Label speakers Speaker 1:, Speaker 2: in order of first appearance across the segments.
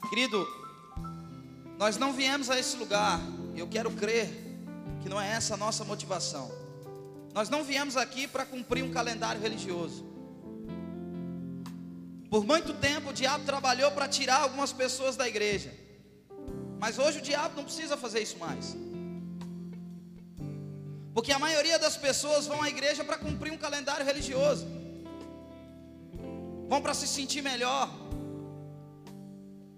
Speaker 1: Querido, nós não viemos a esse lugar, eu quero crer que não é essa a nossa motivação. Nós não viemos aqui para cumprir um calendário religioso. Por muito tempo o diabo trabalhou para tirar algumas pessoas da igreja, mas hoje o diabo não precisa fazer isso mais, porque a maioria das pessoas vão à igreja para cumprir um calendário religioso, vão para se sentir melhor.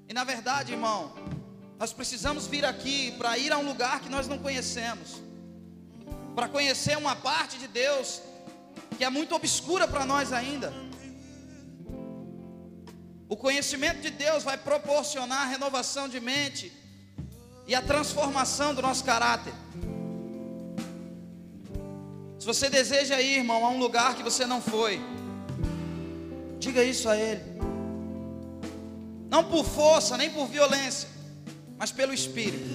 Speaker 1: E na verdade, irmão, nós precisamos vir aqui para ir a um lugar que nós não conhecemos, para conhecer uma parte de Deus que é muito obscura para nós ainda. O conhecimento de Deus vai proporcionar a renovação de mente e a transformação do nosso caráter. Se você deseja ir, irmão, a um lugar que você não foi, diga isso a Ele. Não por força, nem por violência, mas pelo Espírito.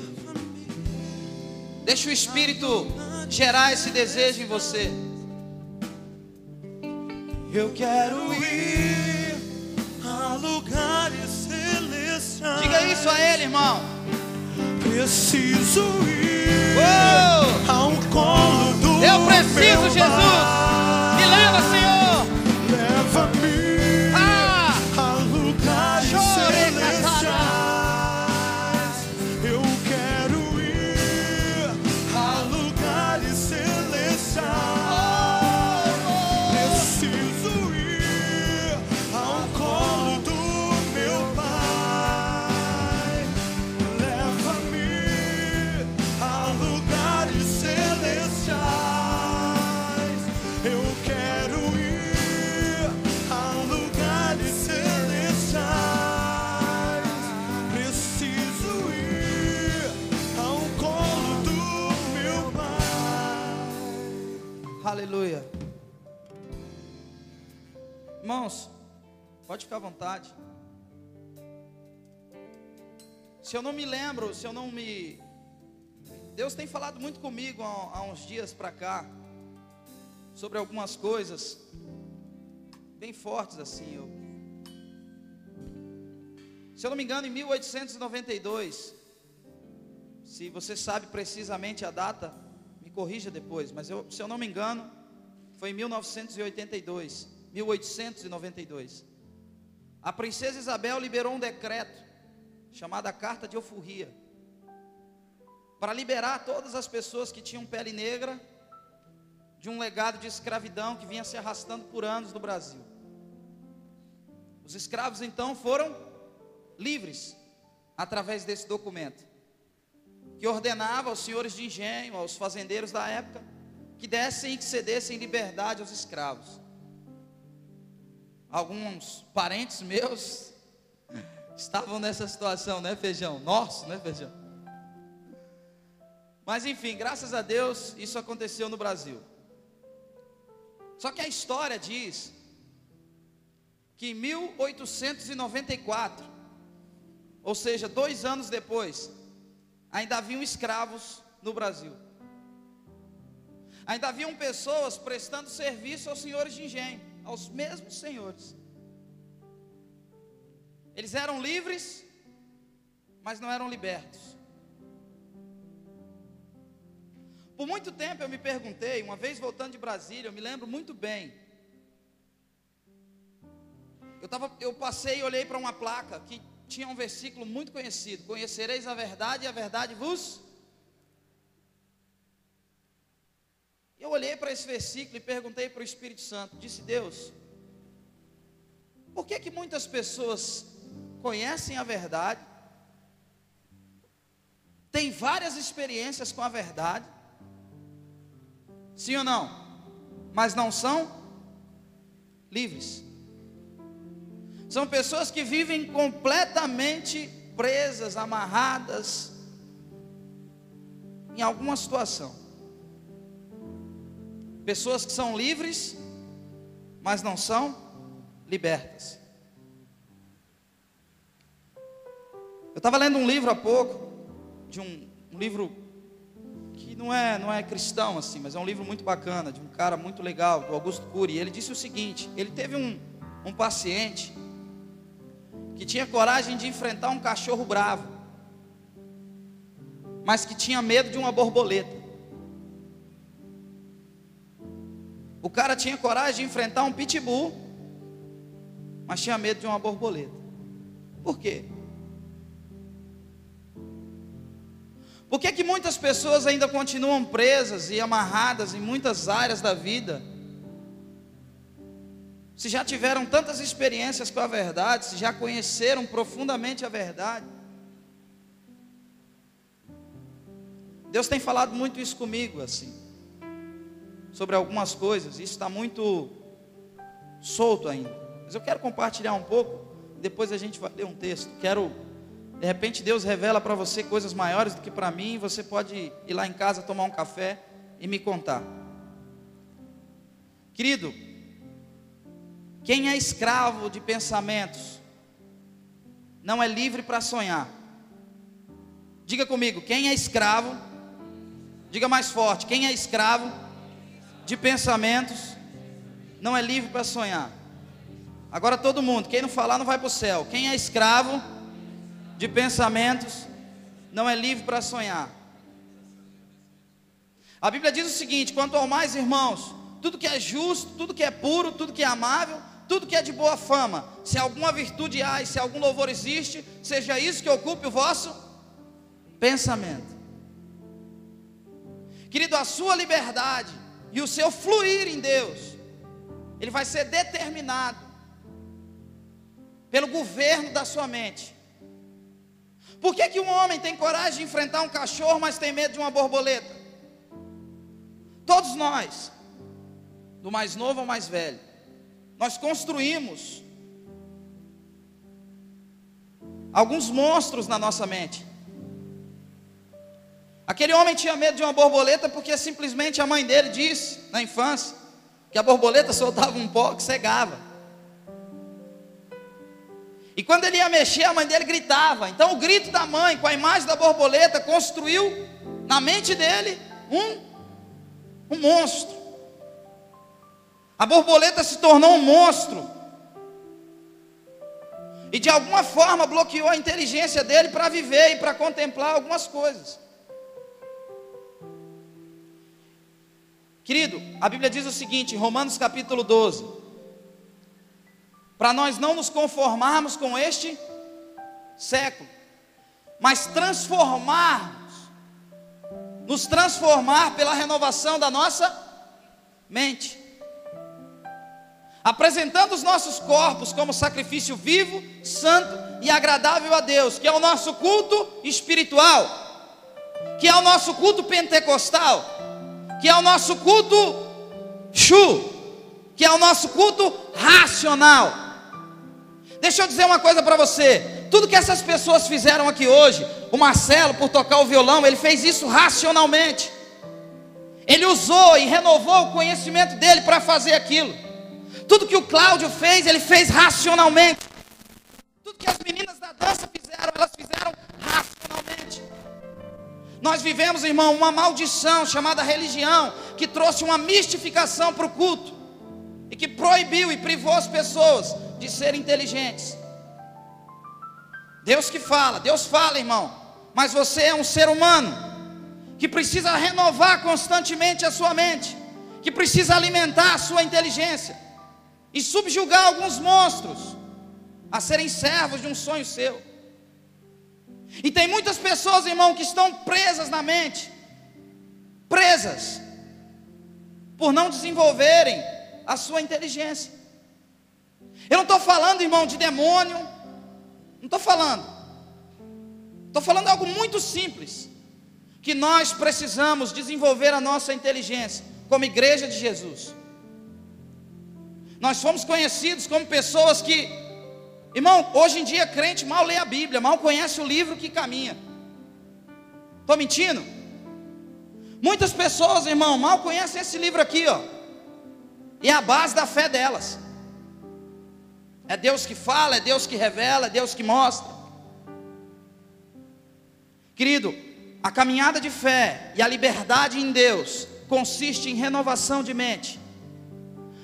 Speaker 1: Deixa o Espírito gerar esse desejo em você.
Speaker 2: Eu quero ir a lugares celestiais.
Speaker 1: Diga isso a Ele, irmão.
Speaker 2: Preciso ir ao colo do
Speaker 1: Eu preciso,
Speaker 2: meu
Speaker 1: Jesus.
Speaker 2: Pai.
Speaker 1: Me leva, Senhor.
Speaker 2: Leva-me a lugares celestiais. Eu quero ir a lugares celestiais. Preciso ir ao colo do meu Pai. Leva-me a lugares celestiais. Eu quero ir a lugares celestiais. Preciso ir ao colo do meu Pai.
Speaker 1: Aleluia. Irmãos, pode ficar à vontade. Se eu não me lembro, Deus tem falado muito comigo há uns dias para cá, sobre algumas coisas bem fortes assim. Se eu não me engano, em 1892, se você sabe precisamente a data, me corrija depois, mas se eu não me engano, foi em 1892. A princesa Isabel liberou um decreto chamado a Carta de Alforria, para liberar todas as pessoas que tinham pele negra de um legado de escravidão que vinha se arrastando por anos no Brasil. Os escravos então foram livres através desse documento, que ordenava aos senhores de engenho, aos fazendeiros da época, que dessem e que cedessem liberdade aos escravos. Alguns parentes meus estavam nessa situação, né, Feijão? Nossa, né, Feijão? Mas enfim, graças a Deus, isso aconteceu no Brasil. Só que a história diz que em 1894, ou seja, 2 anos depois, ainda haviam escravos no Brasil. Ainda haviam pessoas prestando serviço aos senhores de engenho, aos mesmos senhores. Eles eram livres, mas não eram libertos. Por muito tempo eu me perguntei, uma vez voltando de Brasília, eu me lembro muito bem. Eu passei e olhei para uma placa que tinha um versículo muito conhecido: conhecereis a verdade e a verdade vos... Eu olhei para esse versículo e perguntei para o Espírito Santo, disse: Deus, por que muitas pessoas conhecem a verdade, têm várias experiências com a verdade, sim ou não, mas não são livres? São pessoas que vivem completamente presas, amarradas em alguma situação. Pessoas que são livres, mas não são libertas. Eu estava lendo um livro há pouco, de um livro que não é cristão assim, mas é um livro muito bacana, de um cara muito legal, do Augusto Cury. Ele disse o seguinte: ele teve um paciente que tinha coragem de enfrentar um cachorro bravo, mas que tinha medo de uma borboleta. O cara tinha coragem de enfrentar um pitbull, mas tinha medo de uma borboleta. Por quê? Por que muitas pessoas ainda continuam presas e amarradas em muitas áreas da vida? Se já tiveram tantas experiências com a verdade, se já conheceram profundamente a verdade. Deus tem falado muito isso comigo, assim, sobre algumas coisas. Isso está muito solto ainda, mas eu quero compartilhar um pouco. Depois a gente vai ler um texto. De repente Deus revela para você coisas maiores do que para mim. Você pode ir lá em casa tomar um café e me contar. Querido, quem é escravo de pensamentos não é livre para sonhar. Diga comigo, quem é escravo, diga mais forte, quem é escravo de pensamentos não é livre para sonhar. Agora todo mundo, quem não falar não vai para o céu. Quem é escravo de pensamentos não é livre para sonhar. A Bíblia diz o seguinte: quanto ao mais, irmãos, tudo que é justo, tudo que é puro, tudo que é amável, tudo que é de boa fama, se alguma virtude há e se algum louvor existe, seja isso que ocupe o vosso pensamento. Querido, a sua liberdade e o seu fluir em Deus, ele vai ser determinado pelo governo da sua mente. Por que um homem tem coragem de enfrentar um cachorro, mas tem medo de uma borboleta? Todos nós, do mais novo ao mais velho, nós construímos alguns monstros na nossa mente. Aquele homem tinha medo de uma borboleta porque simplesmente a mãe dele disse na infância que a borboleta soltava um pó que cegava. E quando ele ia mexer, a mãe dele gritava. Então o grito da mãe com a imagem da borboleta construiu na mente dele um monstro. A borboleta se tornou um monstro. E de alguma forma bloqueou a inteligência dele para viver e para contemplar algumas coisas. Querido, a Bíblia diz o seguinte, em Romanos capítulo 12: para nós não nos conformarmos com este século, mas nos transformar pela renovação da nossa mente, apresentando os nossos corpos como sacrifício vivo, santo e agradável a Deus, que é o nosso culto espiritual, que é o nosso culto pentecostal, que é o nosso culto que é o nosso culto racional. Deixa eu dizer uma coisa para você: tudo que essas pessoas fizeram aqui hoje, o Marcelo por tocar o violão, ele fez isso racionalmente. Ele usou e renovou o conhecimento dele para fazer aquilo. Tudo que o Cláudio fez, ele fez racionalmente. Tudo que as meninas da dança fizeram, elas fizeram racionalmente. Nós vivemos, irmão, uma maldição chamada religião, que trouxe uma mistificação para o culto, e que proibiu e privou as pessoas de serem inteligentes. Deus fala, irmão, mas você é um ser humano, que precisa renovar constantemente a sua mente, que precisa alimentar a sua inteligência, e subjugar alguns monstros, a serem servos de um sonho seu. E tem muitas pessoas, irmão, que estão presas na mente, presas, por não desenvolverem a sua inteligência. Eu não estou falando, irmão, de demônio, não estou falando algo muito simples, que nós precisamos desenvolver a nossa inteligência, como igreja de Jesus. Nós fomos conhecidos como pessoas que, irmão, hoje em dia crente mal lê a Bíblia, mal conhece o livro que caminha. Estou mentindo? Muitas pessoas, irmão, mal conhecem esse livro aqui, ó, e é a base da fé delas. É Deus que fala, é Deus que revela, é Deus que mostra. Querido, a caminhada de fé e a liberdade em Deus consiste em renovação de mente,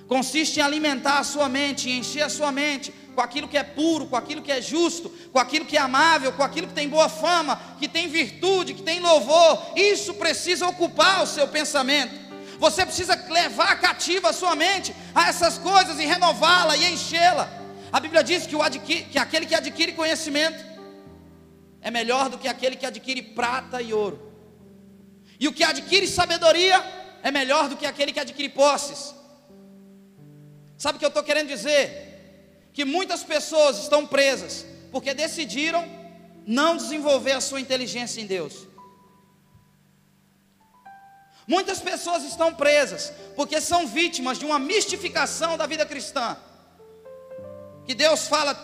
Speaker 1: consiste em alimentar a sua mente, em encher a sua mente com aquilo que é puro, com aquilo que é justo, com aquilo que é amável, com aquilo que tem boa fama, que tem virtude, que tem louvor. Isso precisa ocupar o seu pensamento. Você precisa levar cativa a sua mente a essas coisas e renová-la e enchê-la. A Bíblia diz que aquele que adquire conhecimento é melhor do que aquele que adquire prata e ouro. E o que adquire sabedoria é melhor do que aquele que adquire posses. Sabe o que eu estou querendo dizer? Que muitas pessoas estão presas porque decidiram não desenvolver a sua inteligência em Deus. Muitas pessoas estão presas porque são vítimas de uma mistificação da vida cristã. Que Deus fala